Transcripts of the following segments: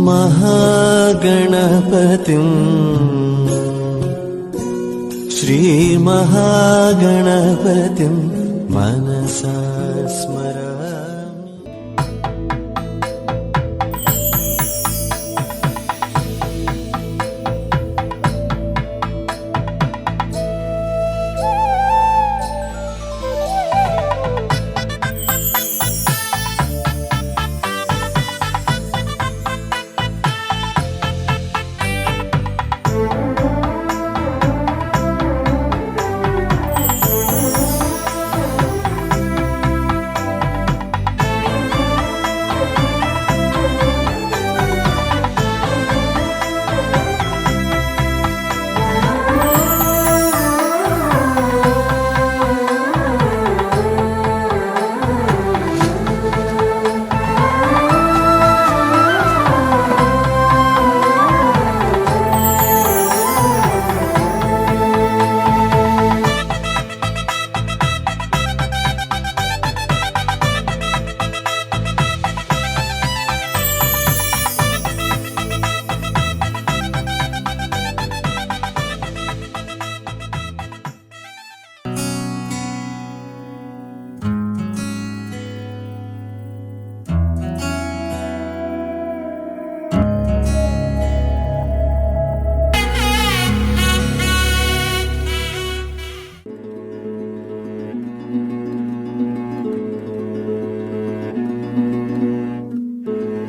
महागणपतिं श्रीमहागणपतिं मनसा स्मरामि।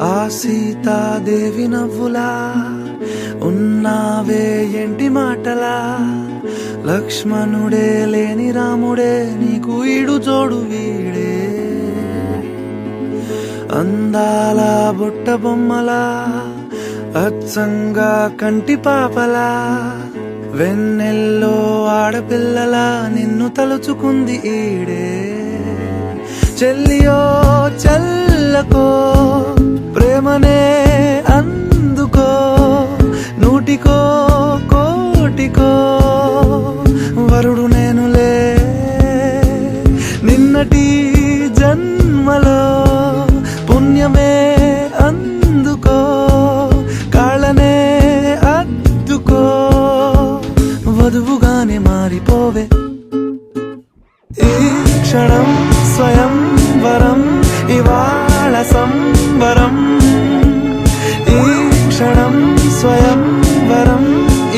ఆ సీతాదేవి నవ్వులా ఉన్నావే ఎంటి మాటలా, లక్ష్మణుడే లేని రాముడే నీకు ఈడు జోడు వీడే. అందాల బుట్ట బొమ్మలా అచ్చంగా కంటి పాపలా, వెన్నెల్లో ఆడపిల్లలా నిన్ను తలుచుకుంది ఈడే. చెల్లియో చల్లకో ప్రేమనే అందుకో, నూటికో కోటికో వరుడు నేనులే. నిన్నటి జన్మలో పుణ్యమే అందుకో, కాళ్ళనే అద్దుకో, వధువుగానే మారిపోవే. ఈ క్షణం స్వయంవరం ఇవాళ సంబరం, ఈ క్షణం స్వయంవరం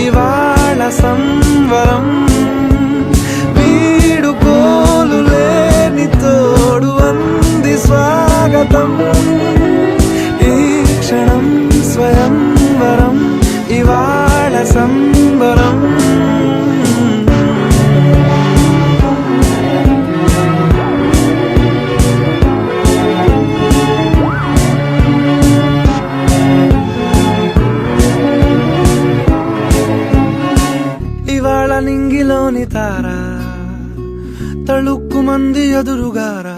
ఇవాళ సంవరం. వీడుకోలు లేని తోడు అంది స్వాగతం, ఈ క్షణం స్వయంవరం ఇవాళ సంబరం. ఇవాళ నింగిలోని తారా తళుక్కు మంది ఎదురుగారా,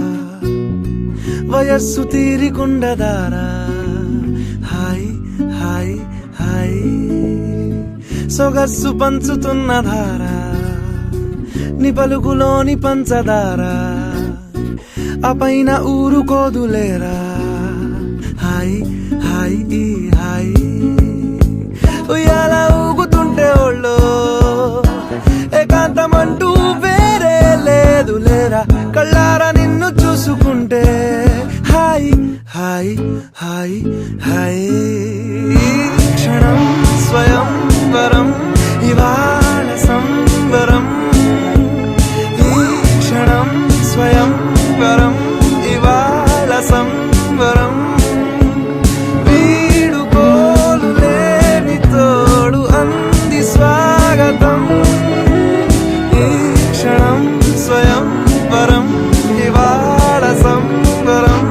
వయస్సు తీరికుండదారా. హాయ్ హాయ్ హాయ్ సొగస్సు పంచుతున్న ధారా, నీ పలుకులోని పంచదారా, ఆ పైన ఊరుకోదులేరా. హాయ్ హాయ్ ఈ హాయ్ ఉయ్యాల ఊగుతుంటే ఒళ్ళో ఏకాంతమంటూ వేరే లేదు లేరా. కళ్ళారా నిన్ను చూసుకుంటే హాయ్ హాయ్ హాయ్ హాయ్. క్షణం స్వయంవరం ఇవాళ సంబరం, ఈ క్షణం స్వయంవరం ఇవాళ సంబరం. వీడుకోలు లేని తోడు అంది స్వాగతం, ఈ క్షణం స్వయంవరం ఇవాళ సంబరం.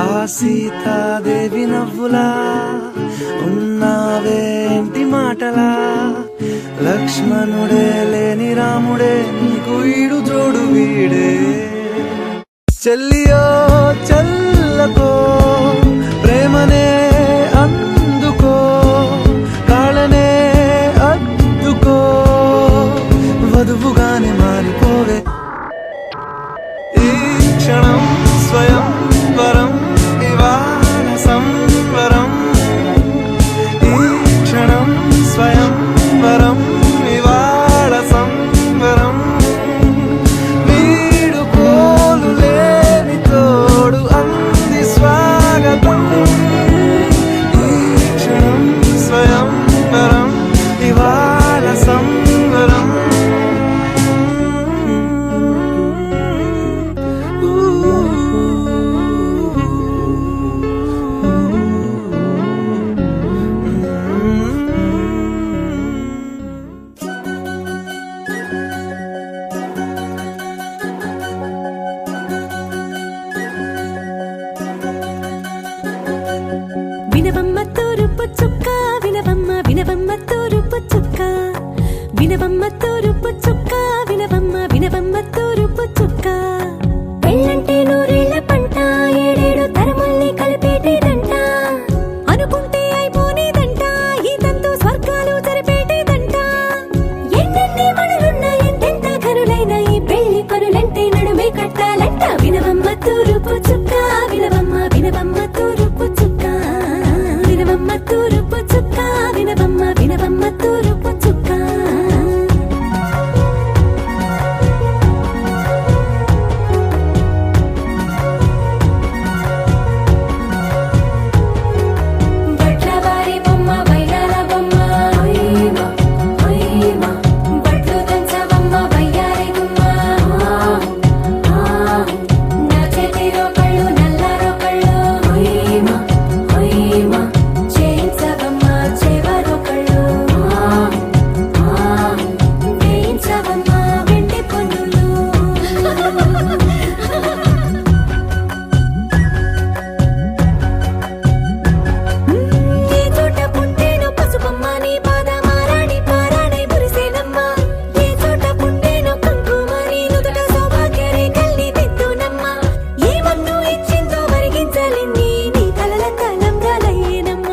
ఆ సీతాదేవి నవ్వులా ఉన్నావే ఎంటి మాటలా, లక్ష్మణుడే లేని రాముడే నీకు ఈడు జోడు వీడే. చెల్లియో చల్లకో ప్రేమనే అందుకో, కాళ్ళనే అద్దుకో, వధువుగానే మారిపోవే. వినవమ్మ తూరుపు చుక్క వినవమ్మ వినవమ్మ తూరుపు చుక్క పెళ్ళంటే నూరేళ్ల పంట ఏడేడు తరమల్ని కలిపేటేదంట అనుకుంటే అయిపోనేదంట ఈ తంతు స్వర్గాలు జరిపేటేదంట ఎన్నెన్ని మనులున్న ఎంతెంత కరులైన ఈ పెళ్లి పనులంటే నడుమే కట్టాలంట వినవమ్మ తూరుపు చుక్క వినవమ్మ వినవమ్మ తూరుపు చుక్క వినవమ్మ తూరుపు చుక్క వినవమ్మ వినవమ్మ తూరుపు చుక్క బట్లవారి బొమ్మ వైరాల బొమ్మ హోయిమా హోయిమా బట్లు దంచవమ్మ వయ్యారి గుమ్మ నా చేతిలో కళ్ళు నల్లారో కళ్ళు హోయిమా హోయిమా చేయించవమ్మ చేవరో కళ్ళు వేయించవమ్మ వెండి పన్నులు ఏ చోట పుట్టేనో పసుపమ్మ నీ పాదమారాణి పారాణై మురిసేనమ్మ ఏ చోట పుట్టేనో కుంకుమని నుదుట సౌభాగ్య రేఖల్ని దిద్దునమ్మ ఏ మన్ను ఇచ్చిందో వరిగించలిన్ని నీ తలల తలంబ్రాలయ్యేనమ్మ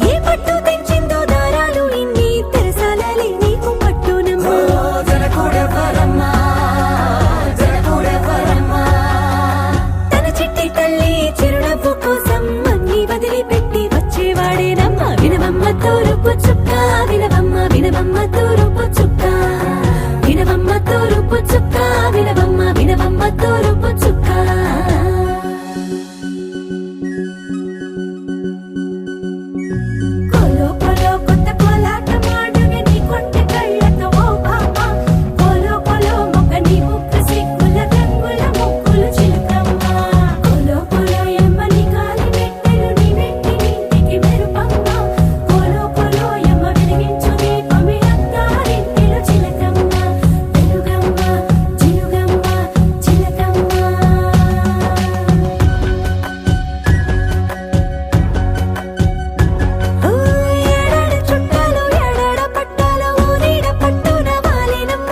ఏ పట్టు తెంచిందో దారాలు ఇన్ని తెరసాలలి నీకు పట్టునమ్మ జనకూడెవ్వరమ్మా జనకూడెవ్వరమ్మా తన చిట్టి తల్లి చిరునవ్వు కోసం అన్ని వదిలిపెట్టి వచ్చేవాడేనమ్మ వినవమ్మ తూరుపు చుక్క వినవమ్మ వినవమ్మ తూరుపు చుక్క వినవమ్మ తూరుపు చుక్క వినవమ్మ వినవమ్మ తూరుపు చుక్క కొలో కొలో కొత్త కోలాటమాడుగే నీ కొంటె కళ్ళతో ఓ బామ్మ కొలో కొలో మొగ్గ నీ ముక్కు సిగ్గుల రంగుల ముక్కులు చిలుకమ్మ కొలో కొలో ఎమ్మ నీ కాలి మెట్టెలు నీ మెట్టి నింటికి మెరుపమ్మ కొలో కొలో ఎమ్మ వెలిగించు దీపమి అత్తారింటిలో చిలకమ్మ వెలుగమ్మ చిలుగమ్మ చిలకమ్మ ఏడాడ చుట్టాలు ఏడాడ పట్టాలు ఊరీడ పట్టున వాలేనమ్మ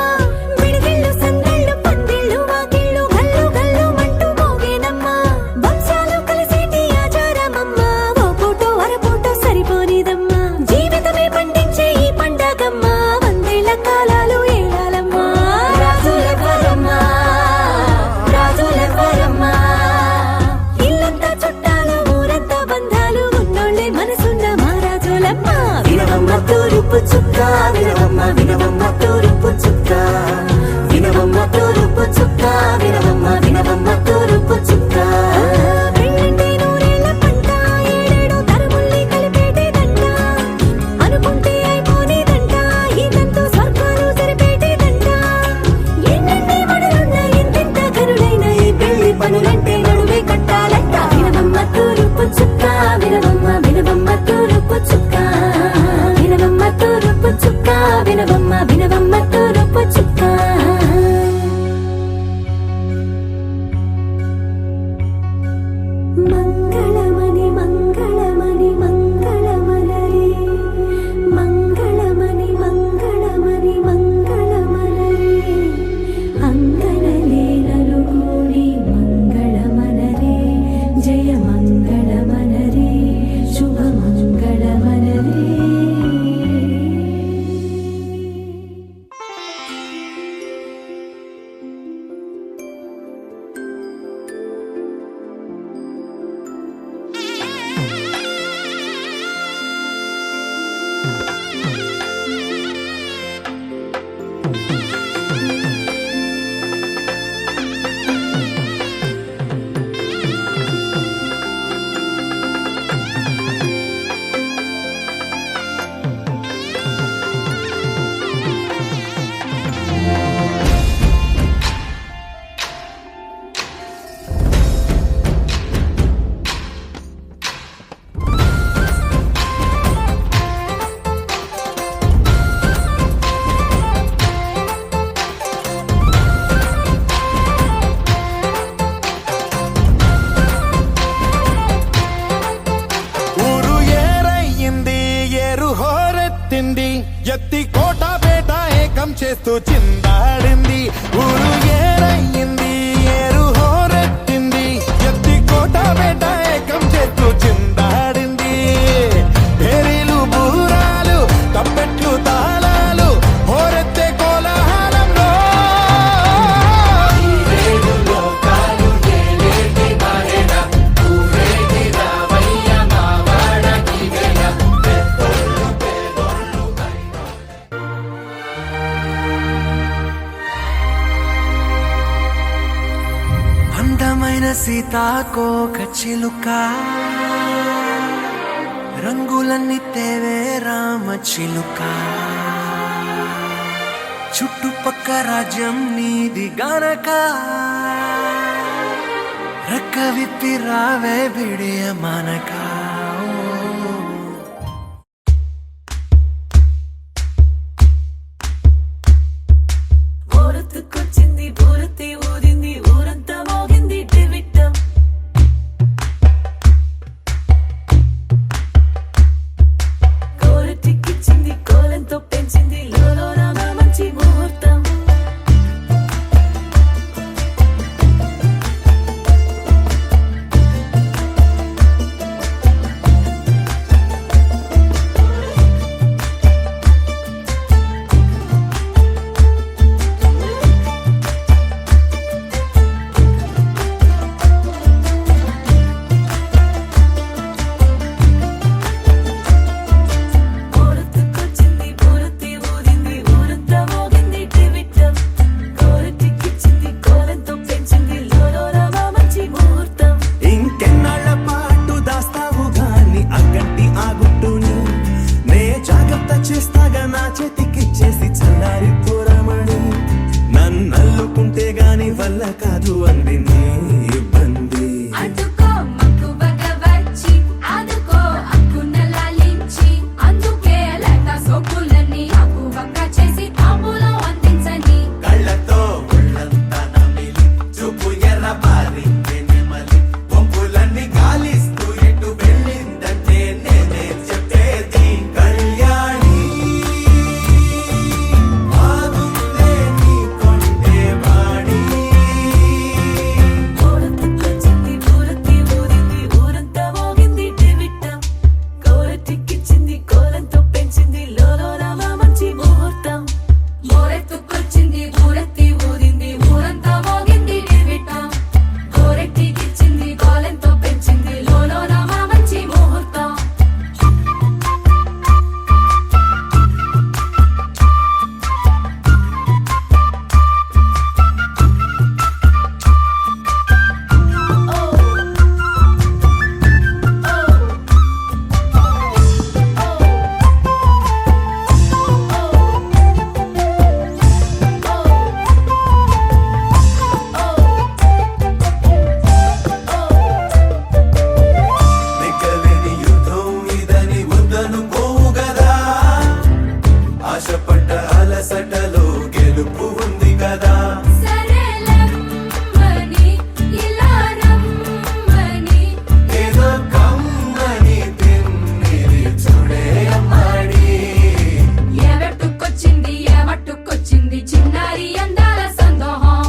విడిదిళ్ళు సందళ్ళు పందిళ్ళు వాకిళ్ళు గల్లు గల్లు మంటూ మోగేనమ్మ వంశాలు కలిసేటి ఆచారమమ్మ ఓ పూటో అరపూటో సరిపోనిదమ్మ జీవితమే పండించే ఈ పండగమ్మ వందేళ్ల కాలాలు ఏలాలమ్మ రాజులెవ్వరమ్మ రాజులెవ్వరమ్మ ఇల్లంతా చుట్టాలు ఊరంతా బంధాలు ఉన్నోళ్ళే మనసున్న మహారాజులమ్మ వినవమ్మ తూరుపు చుక్క వినవమ్మ వినవమ్మ తూరుపు చుక్క వినవమ్మ తూరుపు చుక్క వినవమ్మ వినవమ్మ తూరుపు చుక్క పెళ్ళంటే నూరేళ్ల పంట ఏడేడు తరముల్ని కలిపేటేదంట అనుకుంటే అయిపోనేదంట ఈ తంతు స్వర్గాలు జరిపేటేదంట ఎన్నెన్ని మనులున్న ఎంతెంత కరులైన ఈ పెళ్లి పనులంటే నడుమే కట్టాలంట వినవమ్మ తూరుపు చుక్క వినవమ్మ వినవమ్మ తూరుపు చుక్క వినవమ్మ తూరుపు చుక్క వినవమ్మ వినవమ్మ తూరుపు చుక్క మంగళమణి మంగళమణి మంగళమలరే మంగళమణి మంగళమణి మంగళమలరే అంగనలే నలుగూడి మంగళమనరే జయ మంగళమనరే శుభ మంగళమనరే ఏకం చేస్తూ చిందాడింది. ఊరు ఏరయ్యింది, ఏరు హోరెత్తింది. ఎత్తి కోట బేట ఏకం చేస్తూ చిందాడింది. పేరీలు బూరాలు తప్పెట్లు తాళాలు హోరెత్తే కోలాహలంలో అందమైన సీతాకోక చిలుక రంగులన్నీ తేవే రామ చిలుక చుట్టుపక్క రాజ్యం నీది గనక రెక్క విప్పి రావే బిడియ మనక ఊరొత్తుకొచ్చింది ఊరొత్తి ఊరింది ఊరంతా మోగింది టివిట్టం. కోరటికిచ్చింది కోలంతో పెంచింది లోలోన మంచి ముహూర్తం. ఊరొత్తుకొచ్చింది ఊరొత్తి ఊరింది ఊరంతా మోగింది టివిట్టం. కోరటికిచ్చింది కోలంతో పెంచింది లోలోన మంచి ముహూర్తం. ఇంకెన్నాళ్ళ పాటు దాస్తావు గాని అగ్గంటి ఆ గుట్టుని నే జాగ్రత్త చేస్తాగా నా చేతికిచ్చేసి చల్లారి పోరమణి నన్నల్లుకుంటే గాని వల్ల కాదు అంది నీ ఇబ్బంది. అడ్డుకో మక్కువగా వచ్చి ఆదుకో అక్కున లాలించి అందుకే లేత సోకులన్నీ అక్కువగా చేసి తాంబూలం అందించని. కళ్ళతో ఒళ్ళంతా నమిలి చూపు ఎర్ర పారి నెమలి వంపులన్నీ గాలిస్తూ ఎటు వెళ్ళిందంటే నేనే చెప్పేది కళ్యాణి ఆగుందే నీ కొండే వాడి. ఊరొత్తుకొచ్చింది ఊరొత్తి ఊరింది ఊరంతా మోగింది టివిట్టం. కోరటికిచ్చింది కోలంతో పెంచింది లోలోన మంచి ముహూర్తం. ఊరెత్తుకొచ్చింది ఊరొత్తి ఊరింది ఊరంతా మోగింది టివిట్టం. కోరటికిచ్చింది కోలంతో పెంచింది లోలోన మంచి ముహూర్తం. నెగ్గలేని యుద్ధం ఇదని వద్దనుకోవు గదా ఆశపడ్డ అలసటలో గెలుపు ఉంది కదా. సరేలమ్మని ఇలా రమ్మని ఏదో కమ్మని తిమ్మిరి చూడే అమ్మాడి. ఏవట్టుకొచ్చింది ఏవట్టుకొచ్చింది చిన్నారి అందాల సందోహం.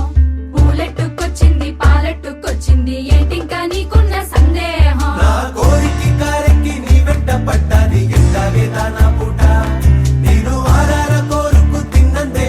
పూలెట్టుకొచ్చింది పాలెట్టుకొచ్చింది ఏంటింకా నీకున్న సందేహం. నా కోరికి కారెక్కి నీ వెంట పడ్డాది ఎట్టాగే దానా పుట నేను ఆరార కోరుకు తిన్నందే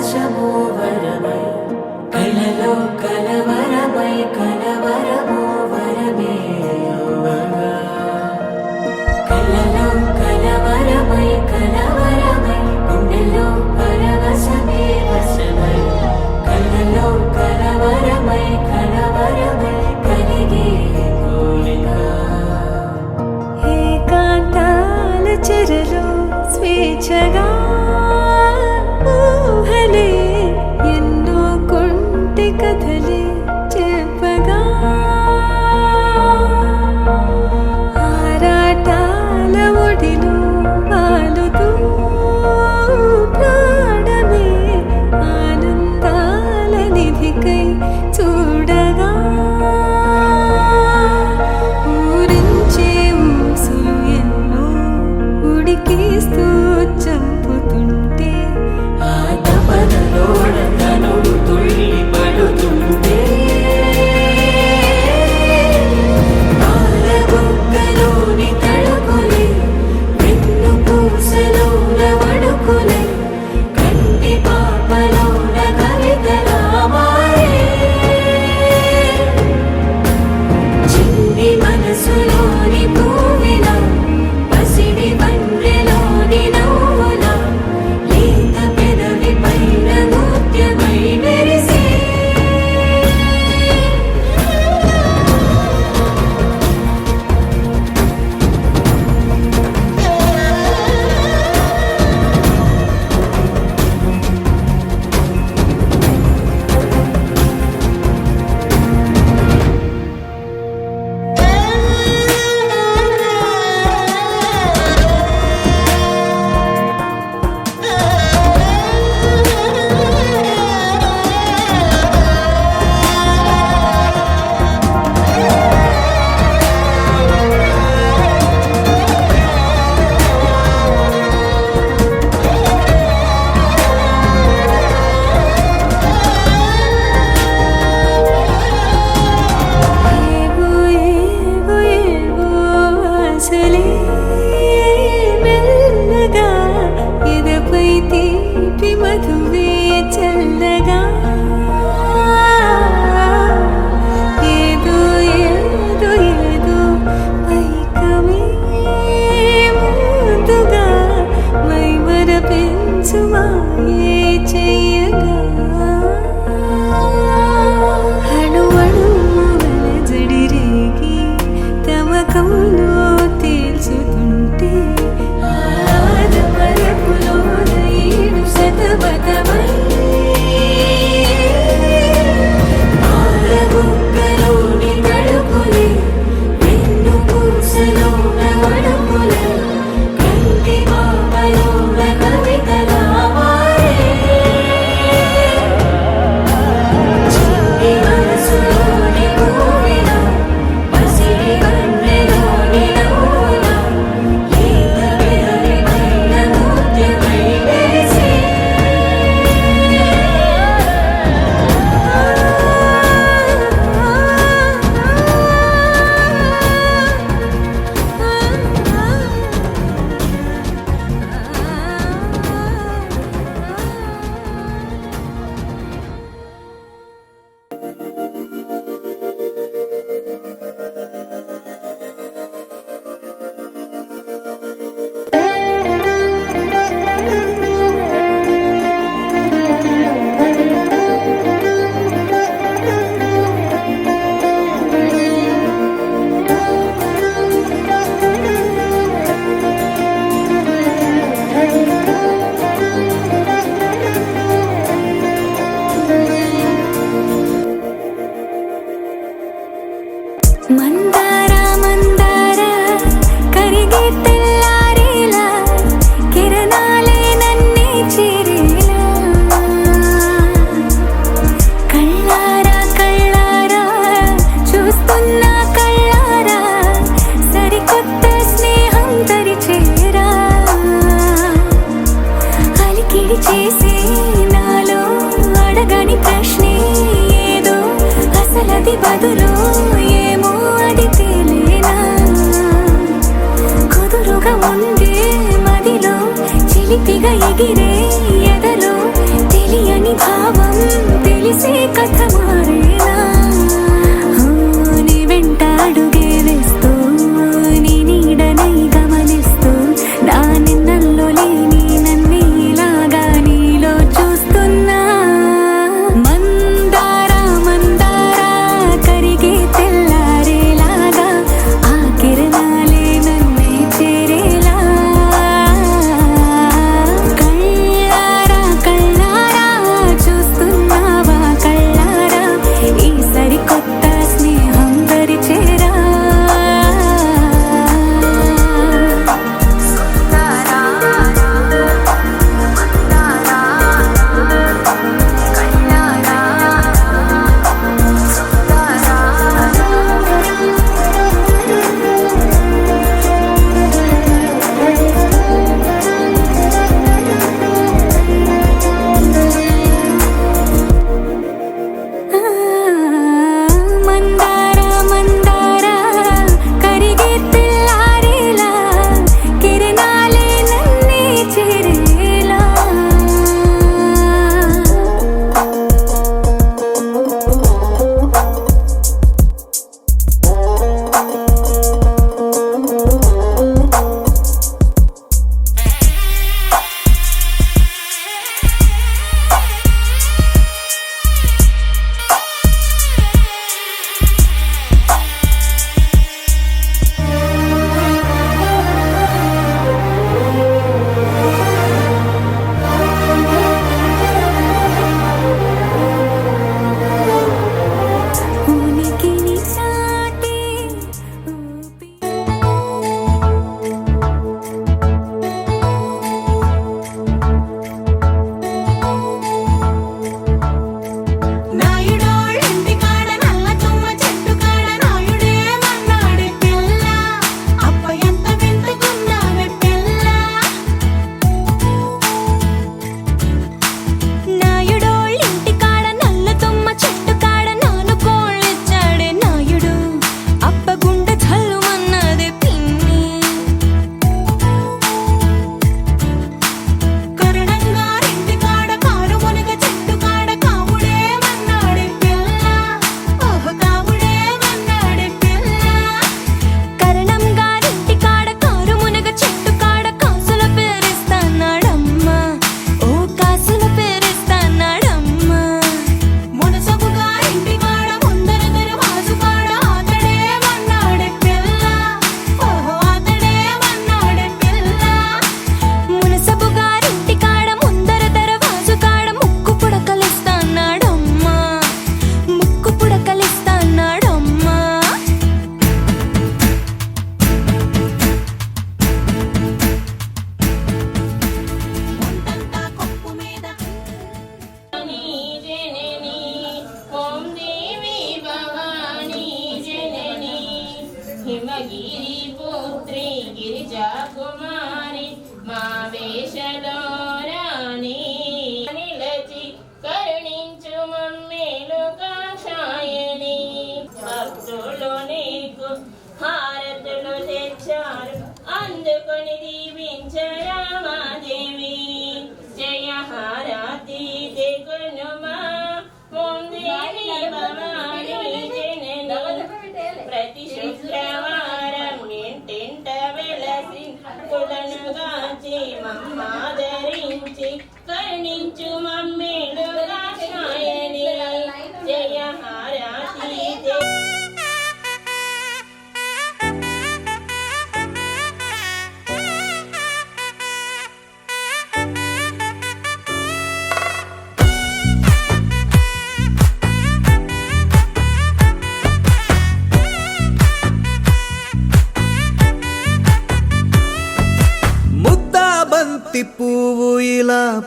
పరవశము వరమై కలలో కలవరమై కలవరము వరమే యువగా కలలో కలవరమై కలవరమై గుండెలో పరవశమే వశమై కలలో కలవరమై కలవరమై కలిగే కోరిక ఏకాంతాల చెరలో స్వేచ్ఛగా ఊహలే ఎన్నో కొంటె కథలే చెప్పగా ఆరాటాల ఒడిలో వాలుతూ ప్రాణమే ఆనందాల నిధికై చూడగా ఊరించే ఊసులు ఎన్నో ఉడికిస్తూ చంపుతుంటే ఆ తపనలోన తనుడు తుళ్ళి పడుతుంటే పాలబుగ్గలోని తడుకులే వెన్ను పూసలోన వడుకులే కంటి పాపలోన కవితలా మారే చిన్ని మనసులోని పూవిన పసిడి బండ్రెలోని నవ్వుల లేత పెదవి పైన నృత్యమై మెరిసే ఏవో ఏవో ఏవో ఆశలే మెల్లగా ఎదపై తీపి మధువే చల్లగా ఏదో ఏదో ఏదో పైకమే ముందుగా మైమర పెంచుమాయే చెయ్యగా అణువణువుల జడిరేగి తమకంలో తేల్చుతుంటే ఆదమరపులోన ఈడు శతబతమై పాలబుగ్గలోని తడుకులే వెన్ను పూసలోన వడుకులే కంటి పాపలోన కవితలా మారే చిన్ని మనసులోని పూవిన పసిడి బండ్రెలోని నవ్వుల లేత పెదవి పైన నృత్యమై మెరిసే మందార మందార కరిగే తెల్లారేలా కిరణాలే నన్నే చేరేలా కళ్ళారా కళ్ళారా చూస్తున్నా కళ్ళారా సరికొత్త స్నేహం తరిచేరా అలికిడి చేసే నాలో అడగని ప్రశ్నే ఏదో అసలది బదులు ఏమో అది తేలేనా కుదురుగా ఉండే మదిలో చిలిపిగా ఎగిరే ఎదలో తెలియని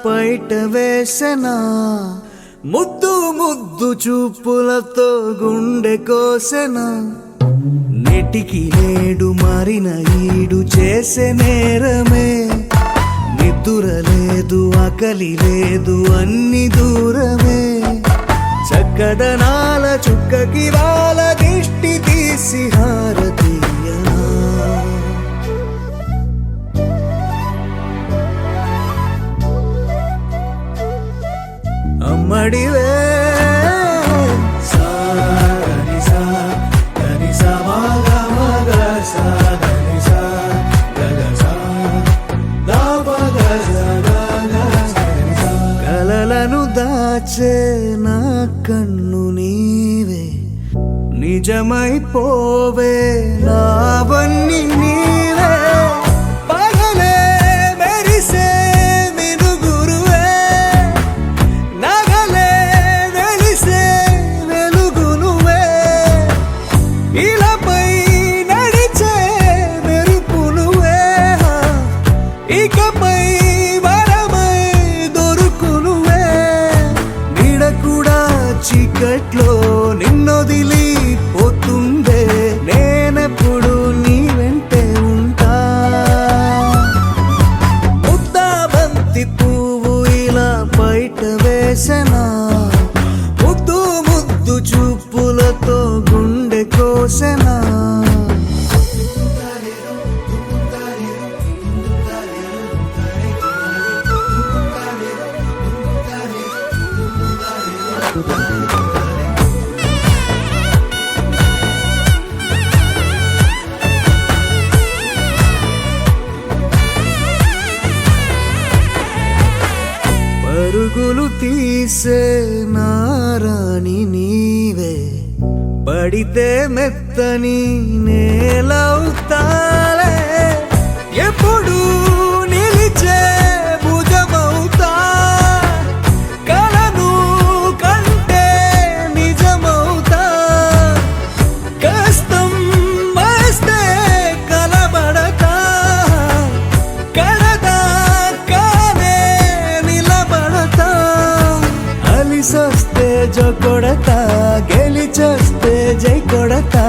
పైట వేసెనా ముద్దు ముద్దు చూపులతో గుండె కోసెనా నెటికి నేడు మారిన ఈడు చేసే నేరమే నిద్దుర లేదు ఆకలి లేదు అన్ని దూరమే చక్కదనాల చుక్కకి వాళ్ళ దిష్టి తీసి హారతీయనా అమ్మడివే కలలను దాచే నా కన్ను నీవే నిజమైపోవే నావన్నీ నీవే పగలే మెరిసే మినుగురువే నగలే వెలిసే వెలుగు నువ్వే ఇలాపై నడిచే మెరుపు నువ్వే ఇకపై వరమై దొరుకు నువ్వే నీడ కూడా చీకట్లో నిన్నొదిలి పోతుందే నేనెప్పుడు నీ వెంటే ఉంటా ముద్దా బంతి పువ్వు ఇలా బయట వేసెనా ముద్దు ముద్దు చూపులతో గుండె కోసెనా పరుగులు తీసే నారాణి నీవే పడితే మెత్తని నేలవుతాలే ఎప్పుడు నిలిచే భుజమవుతా కలను కంటే నిజమవుతా కష్టం వస్తే కలబడతా కడదాకానే నిలబడతా అలిసొస్తే జో కొడతా గెలిచొస్తే జై కొడతా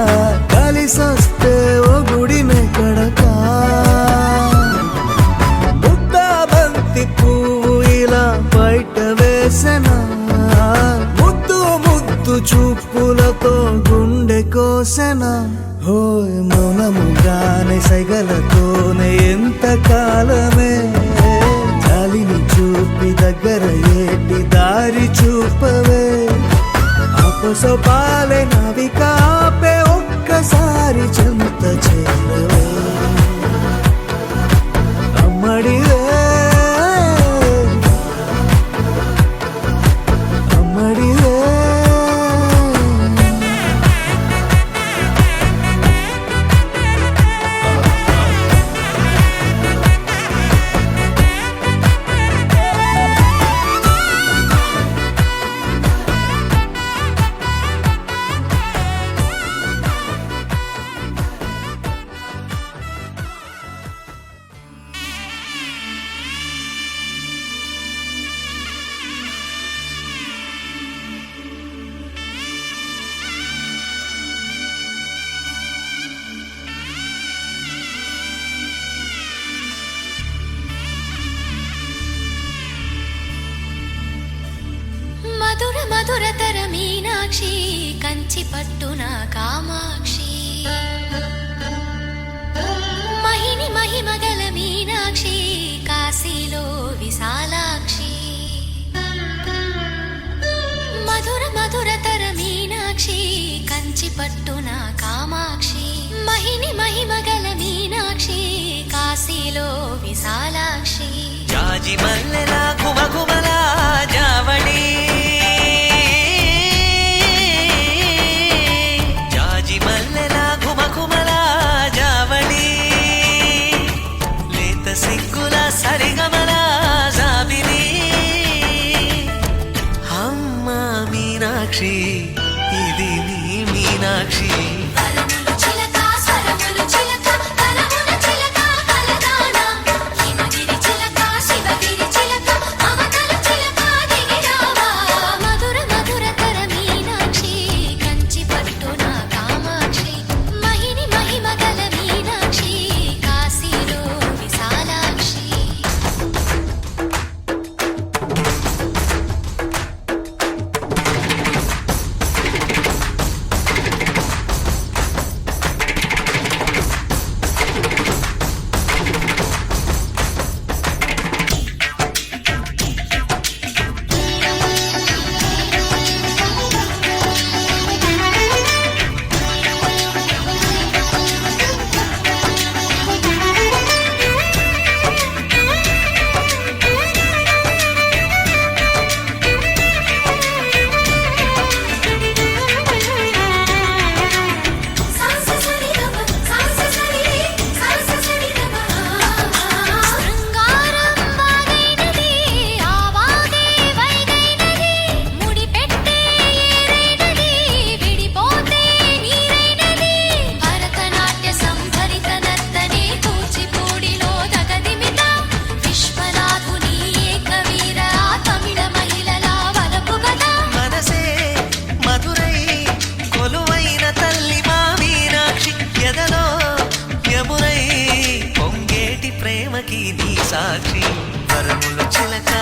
కలిసొస్తే ఓ గుడినే కొడతా ముద్దా బంతి పువ్వు ఇలా బయట వేసెనా ముద్దు ముద్దు చూపులతో గుండె కోసెనా హోయ్ మౌనముగానే సైగలతోనే ఎంత కాలమే చాలిని చూపి దగ్గర ఏటి దారి చూపవే అపసొపాలే నవికాపే ఒక్కసారి చెంత చేరవే అమ్మడివే అమ్మడివే మధుర మధురతర మీనాక్షి కంచి పట్టున కామాక్షి మహిని మహిమగల మీనాక్షి కాశీలో విశాలాక్షి మధుర మధురతర మీనాక్షి కంచి పట్టున కామాక్షి మహిని మహిమగల మీనాక్షి కాశీలో విశాలాక్షి జాజి మల్లెలా కుమకుమలా జావళి జాజి మల్లెలా కుమకుమలా జావళి లేత సిగ్గుల సరిగమల జాబిలి అమ్మ మీనాక్షి ఇది నీ మీనాక్షి వరములు చిలక స్వరములు చిలక కలముల చిలక కలదాన హిమగిరి చిలక శివగిరి చిలక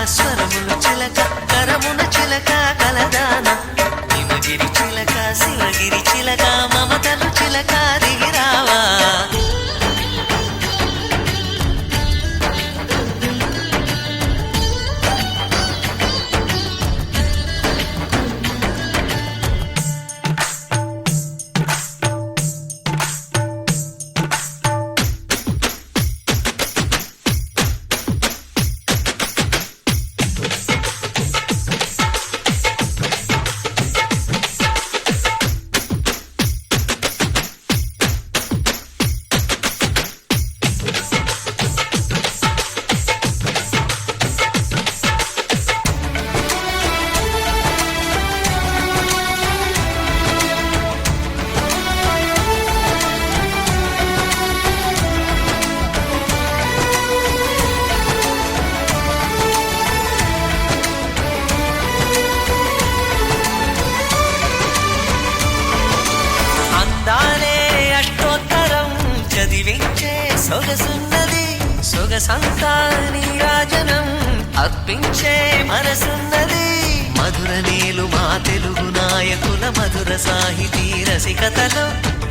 స్వరములు చిలక కరమున చిలక కలదాన హిమగిరి చిలక శివగిరి చిలక మమతలు చిలక దిగిరావా సొగసున్నది సొగసంతా నీరాజనం అర్పించే మనసున్నది మధుర నీలు మా తెలుగు నాయకుల మధుర సాహితీ రసికతలో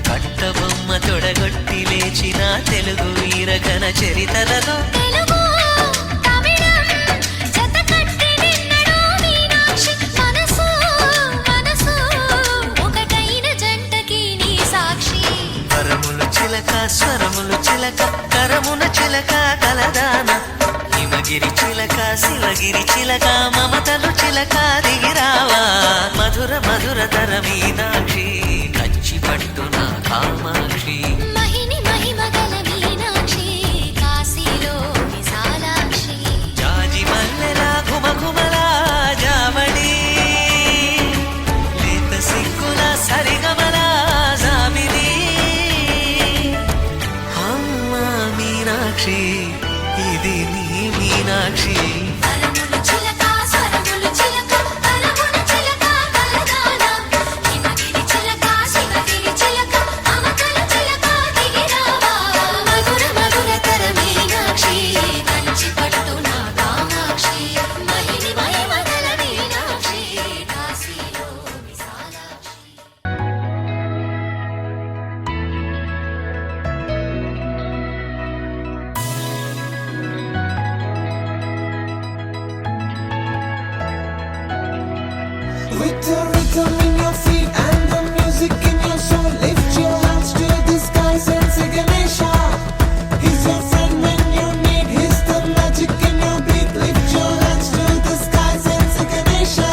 కట్టబొమ్మ తొడగొట్టి లేచిన తెలుగు వీరగణ చరితలలో స్వరములు చిలక కరమున చిలక కలదాన హిమగిరి చిలక శివగిరి చిలక మమతలు చిలక దిగిరావా మధుర మధుర తర మీనాక్షి కచ్చి పట్టున కామాక్షి మహిని మహిమగల మీనాక్షి కాశీలో విశాలాక్షి జాజి మల్లెలా ఘుమఘుమలా జావళి లేత సిగ్గుల సరిగమలా జాబిలి మీనాక్షి ఇది నీ మీనాక్షి కరములు చిలక స్వరములు చిలక కరమున చిలక కలదాన హిమగిరి చిలక శివగిరి చిలక మమతలు చిలక దిగిరావా మధుర మధుర తర మీనాక్షి కంచి పట్టున కామాక్షి మహిని మహిమగల మీనాక్షి కాశీలో Vishalakshi With the rhythm in your feet and the music in your soul, lift your hands to the skies and say Ganesha. He's your friend when you need. He's the magic in your beat. Lift your hands to the skies and say Ganesha.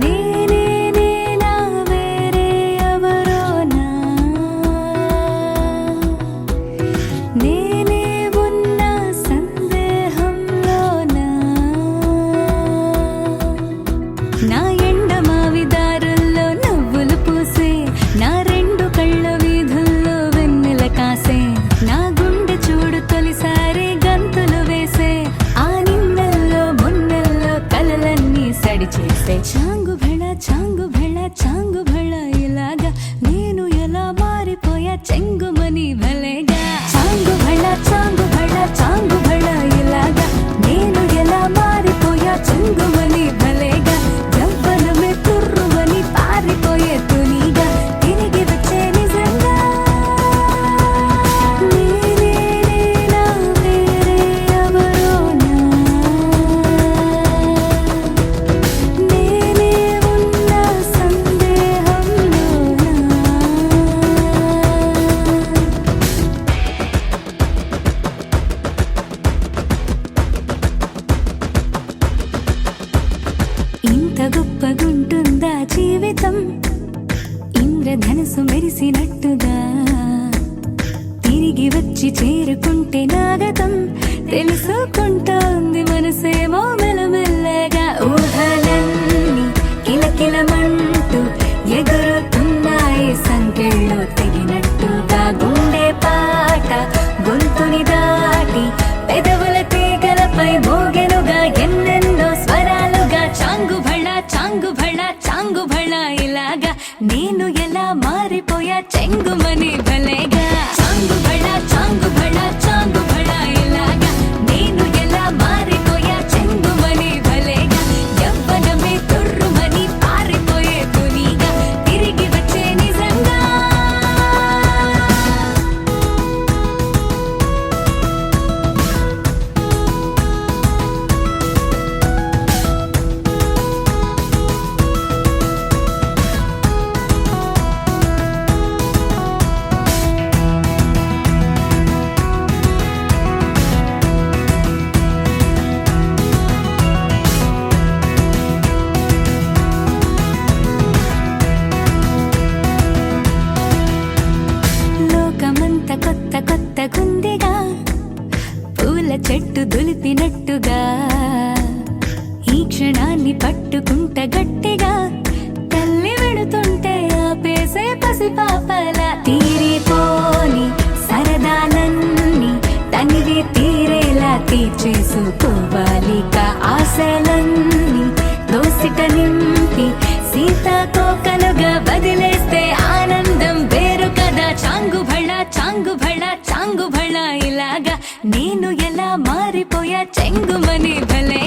నేనే నేనా వేరే ఎవరోనా నేనే ఉన్న సందేహంలోనా నా ఎండమావి దారుల్లో నవ్వులు పూసే నా రెండు కళ్ళ వీధుల్లో వెన్నెల కాసే నా గుండె చూడు తొలిసారి గంతులు వేసే ఆ నిన్నెల్లో మున్నెల్లో కలలన్నీ సడి చేసే చాంగు భళ చాంగు భళ ఇలాగా నేను ఎలా మారిపోయా చెంగుమని భలేగా చాంగు భళ ఇలాగా నేను ఎలా మారిపోయా చెంగుమని భలేగా జంపనమే తుర్రుమని పారిపోయే తునిగా తిరిగి వచ్చే నిజంగా నేనే నేనా వేరే ఎవరోనా నేనే ఉన్న సందేహంలోనా ఇంత గొప్పగుంటుందా జీవితం ఇంద్రధనుసు మెరిసినట్టుగా తిరిగి వచ్చి చేరుకుంటే నాగతం తెలుసుకుంటోంది మనసేమో మెల్లమెల్లగా ఊహలన్నీ కిలకిలమంటూ ఎగురుతున్నాయి సంకెళ్ళు తెగినట్టుగా గుండె పాట గొంతుని దాటి పెదవుల తీగలపై మోగెనుగా ఎన్నెన్నో స్వరాలుగా చాంగు భళ ఇలాగా నేను ఎలా మారిపోయా చెంగుమని భలేగా చాంగు భళ ఇలాగా నేను ఎలా మారిపోయా చెంగు బాలిక ఆశలన్నీ దోసిట నింపి సీతాకోకలుగా వదిలేస్తే ఆనందం వేరు కదా. చాంగు భళ చాంగు భళ చాంగు భళ ఇలాగా నేను ఎలా మారిపోయా చెంగుమని భలే